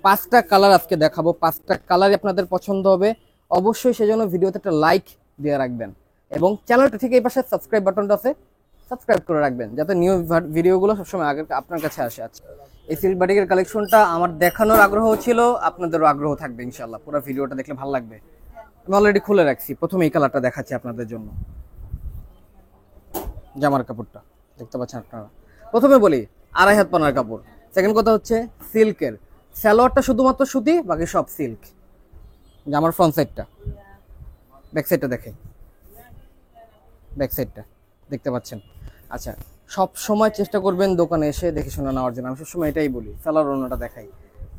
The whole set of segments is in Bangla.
পাঁচটা কালার আজকে দেখাবো, পাঁচটা কালারই আপনাদের পছন্দ হবে। অবশ্যই সেজন্য ভিডিওতে একটা লাইক দিয়ে রাখবেন এবং চ্যানেলটা ঠিক এই পাশে সাবস্ক্রাইব বাটনটা আছে, সাবস্ক্রাইব করে রাখবেন যাতে নিউ ভিডিওগুলো সবসময় আগে আপনার কাছে আসে। আচ্ছা, এই সিল্ক বাটিকের কালেকশনটা আমার দেখানোর আগ্রহ ছিল, আপনাদেরও আগ্রহ থাকবে ইনশাল্লাহ। পুরো ভিডিওটা দেখলে ভালো লাগবে। আমি অলরেডি খুলে রাখছি, প্রথমে এই কালারটা দেখাচ্ছি আপনাদের জন্য। জামার কাপড়টা দেখতে পাচ্ছেন আপনারা। প্রথমে বলি 2.5 হাত পানার কাপড়। সেকেন্ড কথা হচ্ছে সিল্কের, সালোয়ারটা শুধুমাত্র সুতি, বাকি সব সিল্ক। জামার ফ্রন্ট সাইডটা, ব্যাক সাইডটা দেখে, ব্যাক সাইডটা দেখতে পাচ্ছেন। আচ্ছা, সব সময় চেষ্টা করবেন দোকানে এসে দেখে শুনে নেওয়ার জন্য। আমি সবসময় এটাই বলি। সালোয়ার ওড়নাটা দেখাই,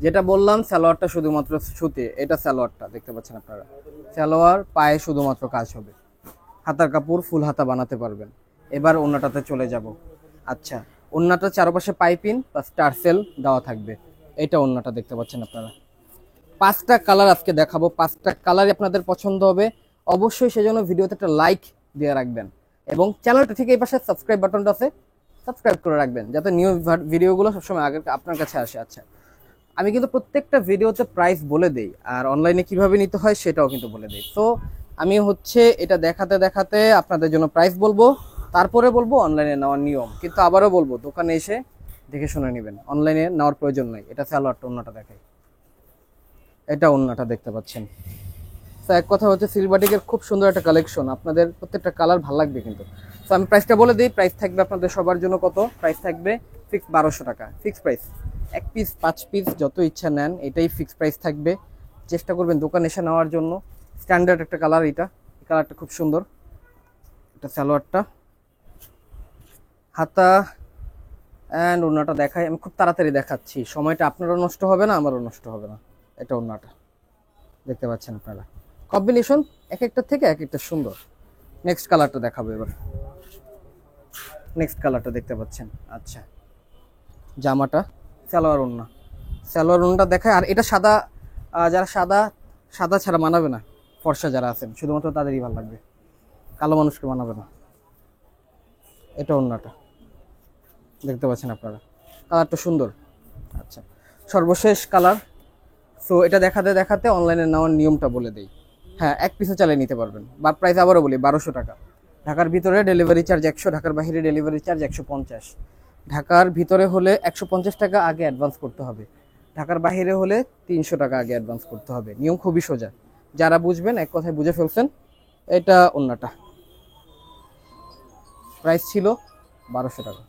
যেটা বললাম সালোয়ারটা শুধুমাত্র সুতি, এটা সালোয়ারটা দেখতে পাচ্ছেন আপনারা। সালোয়ার পায়ে শুধুমাত্র কাজ হবে, হাতার কাপড় ফুল হাতা বানাতে পারবেন। এবার ওড়নাটাতে চলে যাব। আচ্ছা, ওড়নাটা চারপাশে পাইপিং প্লাস টার্সেল দেওয়া থাকবে। এটা ওড়নাটা দেখতে পাচ্ছেন আপনারা। পাঁচটা কালার আজকে দেখাবো, পাঁচটা কালারই আপনাদের পছন্দ হবে। অবশ্যই সেজন্য ভিডিওতে একটা লাইক দিয়ে রাখবেন এবং চ্যানেলটা ঠিক এই পাশে সাবস্ক্রাইব বাটনটা আছে, সাবস্ক্রাইব করে রাখবেন যাতে নিউ ভিডিওগুলো সবসময় আগে আপনার কাছে আসে। আচ্ছা, আমি কিন্তু প্রত্যেকটা ভিডিওতে প্রাইস বলে দেই আর অনলাইনে কিভাবে নিতে হয় সেটাও কিন্তু বলে দেই। তো আমি হচ্ছে এটা দেখাতে দেখাতে আপনাদের জন্য প্রাইস বলবো, তারপরে বলবো অনলাইনে নেওয়ার নিয়ম। কিন্তু আবারও বলবো দোকানে এসে দেখে শুনে নেবেন, অনলাইনে নেওয়ার প্রয়োজন নাই। এটা সালোয়ারটা, ওড়নাটা দেখাই, এটা ওড়নাটা দেখতে পাচ্ছেন। তো এক কথা হচ্ছে সিল্ক বাটিকের খুব সুন্দর একটা কালেকশন, আপনাদের প্রত্যেকটা কালার ভালো লাগবে কিন্তু। তো আমি প্রাইসটা বলে দিই, প্রাইস থাকবে আপনাদের সবার জন্য কত, প্রাইস থাকবে ফিক্স 1200 টাকা, ফিক্স প্রাইস। 1 পিস 5 পিস যত ইচ্ছা নেন, এটাই ফিক্স প্রাইস থাকবে। চেষ্টা করবেন দোকানে এসে নেওয়ার জন্য। স্ট্যান্ডার্ড একটা কালার, এটা কালারটা খুব সুন্দর। এটা সালোয়ারটা, হাতা অ্যান্ড ওড়নাটা দেখাই। আমি খুব তাড়াতাড়ি দেখাচ্ছি, সময়টা আপনারও নষ্ট হবে না, আমারও নষ্ট হবে না। এটা ওড়নাটা দেখতে পাচ্ছেন আপনারা। কম্বিনেশন এক একটা থেকে এক একটা সুন্দর। নেক্সট কালারটা দেখাবো এবার। নেক্সট কালারটা দেখতে পাচ্ছেন। আচ্ছা, জামাটা সালোয়ার ওড়না, সালোয়ার ওড়নাটা দেখায়। আর এটা সাদা, যারা সাদা সাদা ছাড়া মানাবে না, ফর্সা যারা আছেন শুধুমাত্র তাদেরই ভালো লাগবে, কালো মানুষকে মানাবে না। এটা ওড়নাটা দেখতে পাচ্ছেন আপনারা, কালারটা সুন্দর। আচ্ছা, সর্বশেষ কালার। সো এটা দেখাতে দেখাতে অনলাইনে নেওয়ার নিয়মটা বলে দেই। হ্যাঁ, 1 পিসে চালিয়ে নিতে পারবেন। বা প্রাইস আবারও বলি 1200 টাকা। ঢাকার ভিতরে ডেলিভারি চার্জ 100, ঢাকার বাইরে ডেলিভারি চার্জ 150। ঢাকার ভিতরে হলে 150 টাকা আগে অ্যাডভান্স করতে হবে, ঢাকার বাইরে হলে 300 টাকা আগে অ্যাডভান্স করতে হবে। নিয়ম খুবই সোজা, যারা বুঝবেন এক কথায় বুঝে ফেলছেন। এটা ওড়নাটা, প্রাইস ছিল 1200 টাকা।